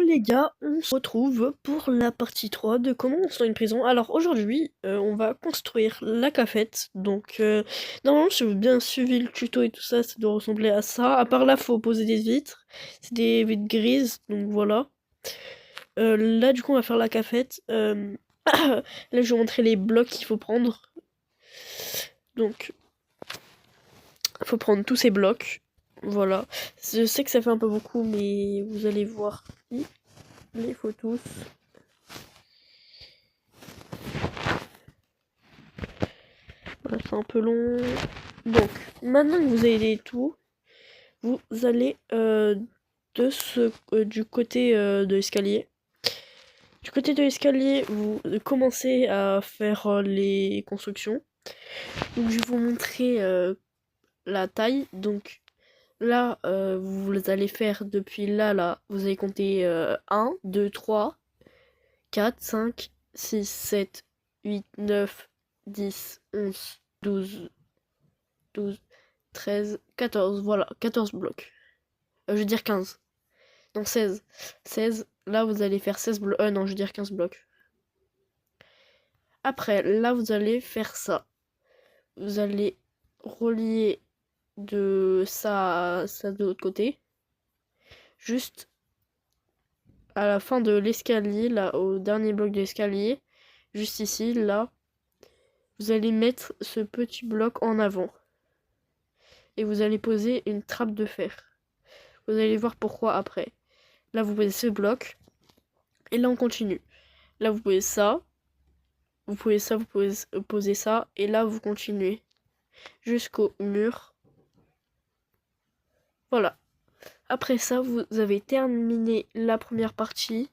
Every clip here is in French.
Les gars, on se retrouve pour la partie 3 de comment on sort une prison. Alors aujourd'hui, on va construire la cafette. Donc normalement, si vous avez bien suivi le tuto et tout ça, ça doit ressembler à ça. À part là, faut poser des vitres. C'est des vitres grises, donc voilà. Là, du coup, on va faire la cafette. Là, je vais vous montrer les blocs qu'il faut prendre. Donc, il faut prendre tous ces blocs. Voilà. Je sais que ça fait un peu beaucoup, mais vous allez voir. Il les faut tous. Voilà, c'est un peu long. Donc, maintenant que vous avez tout, vous allez du côté de l'escalier. Du côté de l'escalier, vous commencez à faire les constructions. Donc, je vais vous montrer la taille. Donc, là, vous allez faire depuis là, vous allez compter 1, 2, 3, 4, 5, 6, 7, 8, 9, 10, 11, 12, 13, 14, voilà, 14 blocs. Je veux dire 15. Non, 16. 16, là vous allez faire 16 blocs. Non, je veux dire 15 blocs. Après, là vous allez faire ça. Vous allez relier de ça à ça de l'autre côté. Juste à la fin de l'escalier, là, au dernier bloc de l'escalier, juste ici, là, vous allez mettre ce petit bloc en avant. Et vous allez poser une trappe de fer. Vous allez voir pourquoi après. Là, vous posez ce bloc. Et là, on continue. Là, vous posez ça. Vous posez ça, vous posez ça. Et là, vous continuez. Jusqu'au mur. Voilà. Après ça, vous avez terminé la première partie.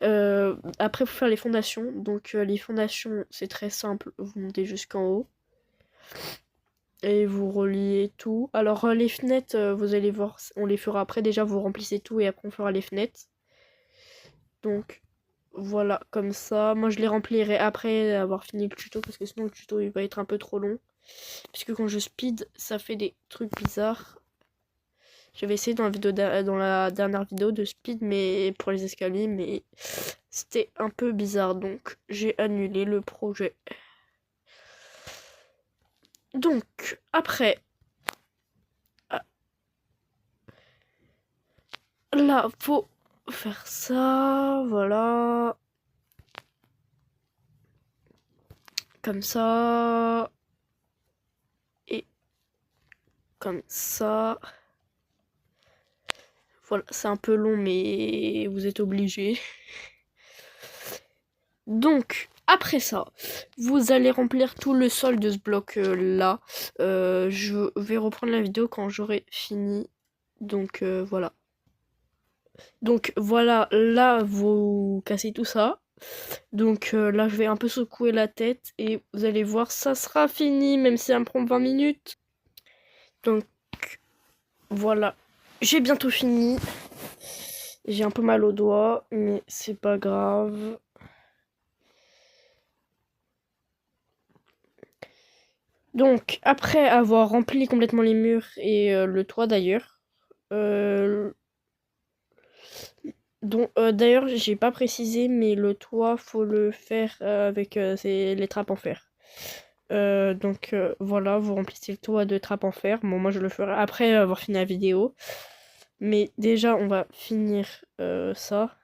Après, il faut faire les fondations. Donc, les fondations, c'est très simple. Vous montez jusqu'en haut. Et vous reliez tout. Alors, les fenêtres, vous allez voir, on les fera après. Déjà, vous remplissez tout et après, on fera les fenêtres. Donc, voilà, comme ça. Moi, je les remplirai après avoir fini le tuto parce que sinon, le tuto, il va être un peu trop long. Puisque quand je speed, ça fait des trucs bizarres. J'avais essayé dans la dernière vidéo de speed, mais pour les escaliers, mais c'était un peu bizarre. Donc, j'ai annulé le projet. Donc, après, là, faut faire ça, voilà. Comme ça. Et comme ça. Voilà, c'est un peu long, mais vous êtes obligés. Donc, après ça, vous allez remplir tout le sol de ce bloc là. Je vais reprendre la vidéo quand j'aurai fini. Donc, voilà. Donc, voilà, là, vous cassez tout ça. Donc, là, je vais un peu secouer la tête et vous allez voir, ça sera fini, même si ça me prend 20 minutes. Donc, voilà. J'ai bientôt fini. J'ai un peu mal aux doigts, mais c'est pas grave. Donc, après avoir rempli complètement les murs et le toit d'ailleurs, d'ailleurs, j'ai pas précisé, mais le toit, faut le faire avec les trappes en fer. Donc voilà, vous remplissez le toit de trappes en fer. Bon, moi je le ferai après avoir fini la vidéo. Mais déjà, on va finir ça.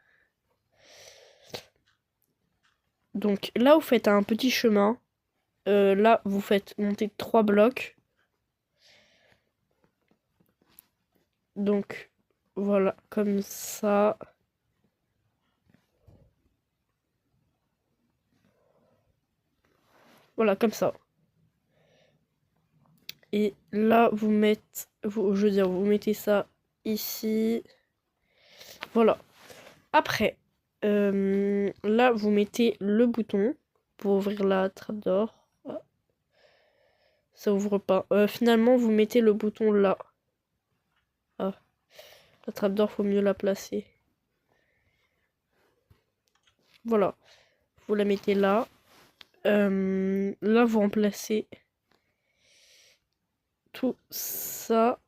Donc là, vous faites un petit chemin. Là, vous faites monter 3 blocs. Donc voilà, comme ça. Voilà, comme ça. Et là, vous mettez ça ici. Voilà. Après, là, vous mettez le bouton pour ouvrir la trappe d'or. Ah, ça ouvre pas. Finalement, vous mettez le bouton là. Ah, la trappe d'or, faut mieux la placer. Voilà. Vous la mettez là. Là, vous remplacez tout ça.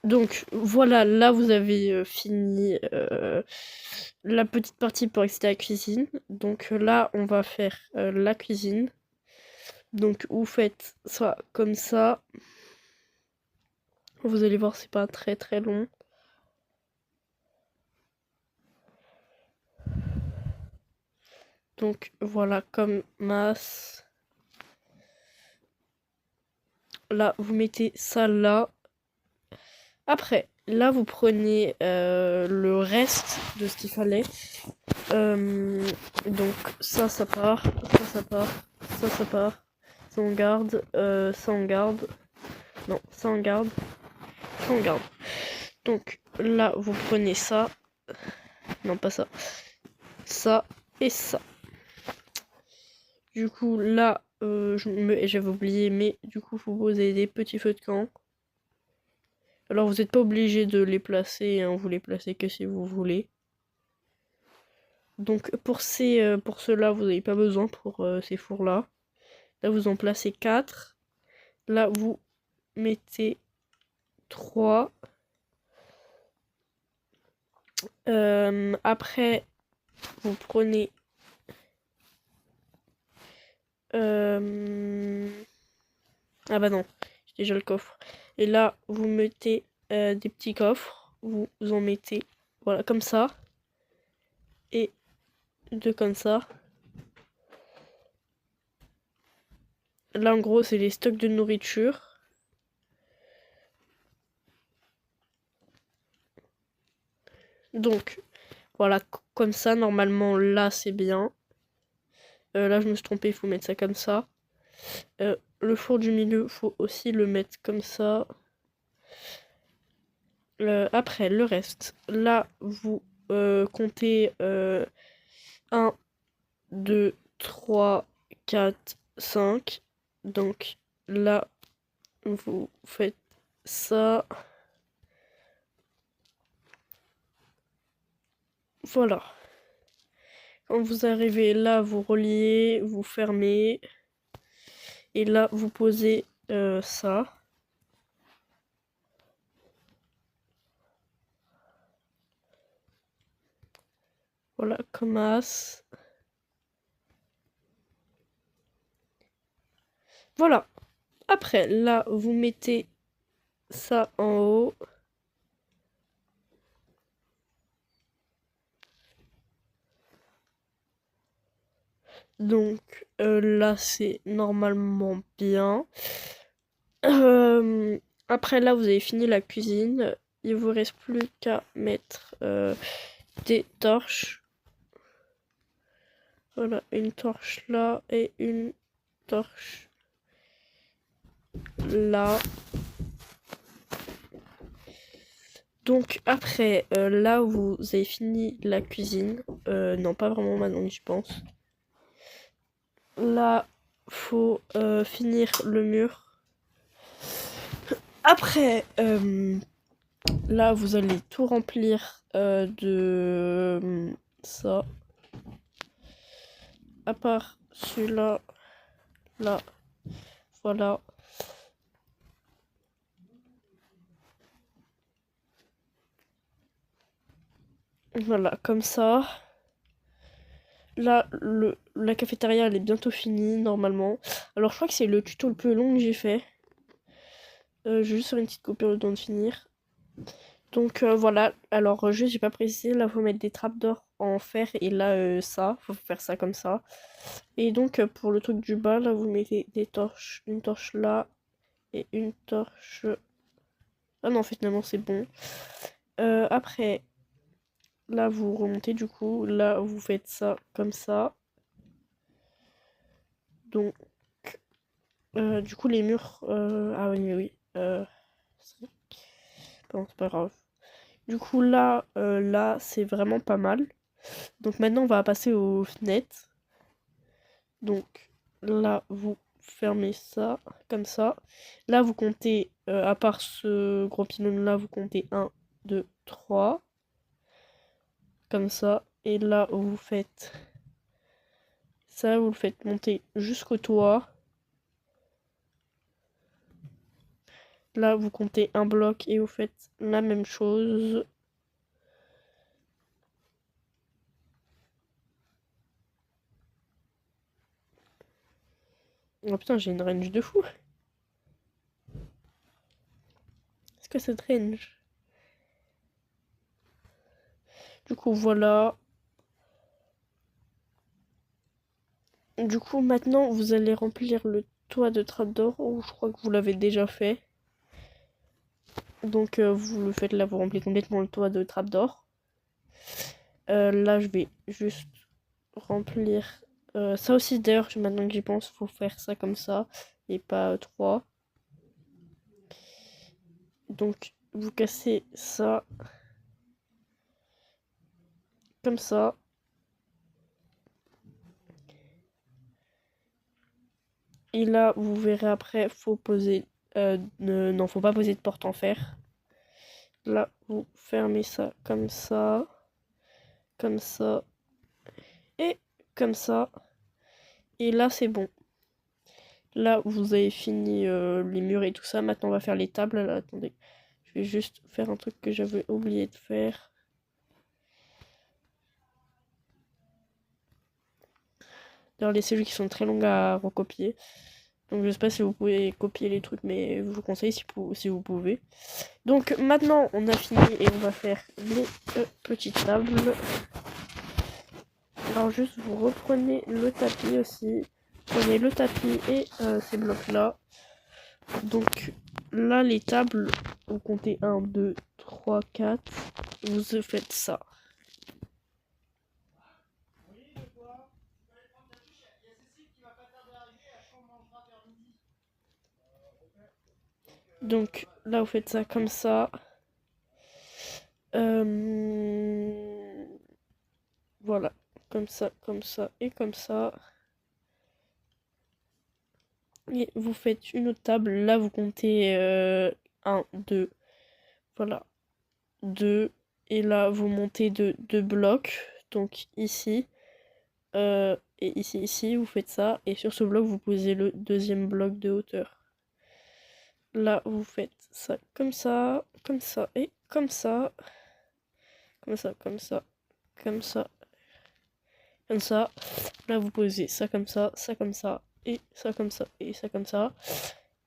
Donc voilà, là vous avez fini la petite partie pour accéder à la cuisine. Donc là on va faire la cuisine. Donc vous faites ça comme ça. Vous allez voir, c'est pas très très long. Donc voilà, comme masse. Là, vous mettez ça là. Après, là, vous prenez le reste de ce qu'il fallait. Donc ça part, ça part, ça part. Ça on garde, ça on garde. Non, ça on garde, ça on garde. Donc là, vous prenez ça. Non, pas ça. Ça et ça. Du coup, là, j'avais oublié, mais du coup, vous posez des petits feux de camp. Alors, vous n'êtes pas obligé de les placer, hein, vous les placez que si vous voulez. Donc, pour ceux-là, vous n'avez pas besoin pour ces fours-là. Là, vous en placez 4. Là, vous mettez 3. Après, vous prenez... Ah bah non, j'ai déjà le coffre. Et là, vous mettez des petits coffres. Vous en mettez, voilà, comme ça. Et 2 comme ça. Là, en gros, c'est les stocks de nourriture. Donc, voilà, comme ça, normalement, là, c'est bien. Là, je me suis trompée, il faut mettre ça comme ça. Le four du milieu, faut aussi le mettre comme ça. Après, le reste. Là, vous comptez 1, 2, 3, 4, 5. Donc, là, vous faites ça. Voilà. Quand vous arrivez là, vous reliez, vous fermez. Et là, vous posez ça. Voilà, comme as. Voilà. Après, là, vous mettez ça en haut. Donc là, c'est normalement bien. Après, là, vous avez fini la cuisine. Il vous reste plus qu'à mettre des torches. Voilà, une torche là et une torche là. Donc après, là où vous avez fini la cuisine, non pas vraiment maintenant j'y pense. Là, faut finir le mur. Après, là vous allez tout remplir de ça. À part celui-là, là, voilà. Voilà, comme ça. Là, la cafétéria, elle est bientôt finie, normalement. Alors, je crois que c'est le tuto le plus long que j'ai fait. Je vais juste faire une petite coupure le temps de finir. Donc, voilà. Alors, juste, j'ai pas précisé. Là, faut mettre des trappes d'or en fer. Et là, ça. Faut faire ça comme ça. Et donc, pour le truc du bas, là, vous mettez des torches. Une torche là. Et une torche... Ah non, finalement, c'est bon. Après, là, vous remontez du coup. Là, vous faites ça comme ça. Donc, du coup, les murs... Ah oui, oui. Bon, c'est pas grave. Du coup, là, c'est vraiment pas mal. Donc maintenant, on va passer aux fenêtres. Donc là, vous fermez ça, comme ça. Là, vous comptez, à part ce gros pylône-là, vous comptez 1, 2, 3. Comme ça. Et là, vous faites ça, vous le faites monter jusqu'au toit. Là, vous comptez un bloc et vous faites la même chose. Oh putain, j'ai une range de fou. Est-ce que cette range? Du coup, voilà. Du coup, maintenant, vous allez remplir le toit de trapdoor. Ou je crois que vous l'avez déjà fait. Donc, vous le faites là, vous remplissez complètement le toit de trapdoor. Là, je vais juste remplir ça aussi. D'ailleurs, maintenant que j'y pense, faut faire ça comme ça et pas 3. Donc, vous cassez ça comme ça. Et là, vous verrez après, faut poser. Non, faut pas poser de porte en fer. Là, vous fermez ça comme ça, et comme ça. Et là, c'est bon. Là, vous avez fini les murs et tout ça. Maintenant, on va faire les tables. Là, attendez. Je vais juste faire un truc que j'avais oublié de faire. D'ailleurs, les cellules qui sont très longues à recopier. Donc, je sais pas si vous pouvez copier les trucs, mais je vous conseille si vous pouvez. Donc, maintenant, on a fini et on va faire les petites tables. Alors, juste, vous reprenez le tapis aussi. Prenez le tapis et ces blocs-là. Donc, là, les tables, vous comptez 1, 2, 3, 4. Vous faites ça. Donc, là, vous faites ça comme ça. Voilà. Comme ça et comme ça. Et vous faites une autre table. Là, vous comptez 1, 2. Voilà. 2. Et là, vous montez de 2 blocs. Donc, ici. Et ici, vous faites ça. Et sur ce bloc, vous posez le deuxième bloc de hauteur. Là, vous faites ça comme ça et comme ça. Comme ça, comme ça, comme ça. Comme ça. Là, vous posez ça comme ça, et ça comme ça, et ça comme ça.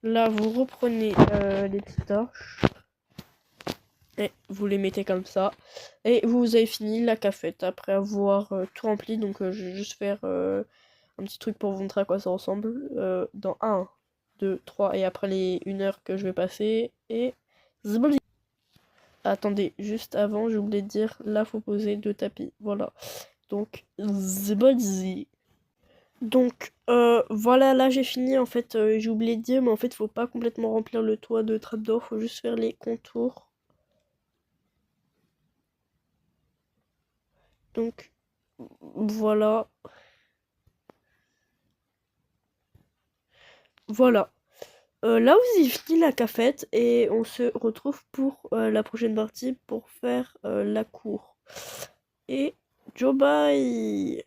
Là, vous reprenez les petites torches. Et vous les mettez comme ça. Et vous avez fini la cafette après avoir tout rempli. Donc, je vais juste faire un petit truc pour vous montrer à quoi ça ressemble. Dans 1, 2, 3. Et après les 1 heure que je vais passer. Et... Attendez, juste avant, j'ai oublié de dire, là, faut poser 2 tapis. Voilà. Donc, zbolzi. Donc, voilà, là, j'ai fini. En fait, j'ai oublié de dire, mais en fait, faut pas complètement remplir le toit de trapdoor. Faut juste faire les contours. Donc, voilà. Voilà. Là, vous avez fini la cafette et on se retrouve pour la prochaine partie pour faire la cour. Et, ciao bye!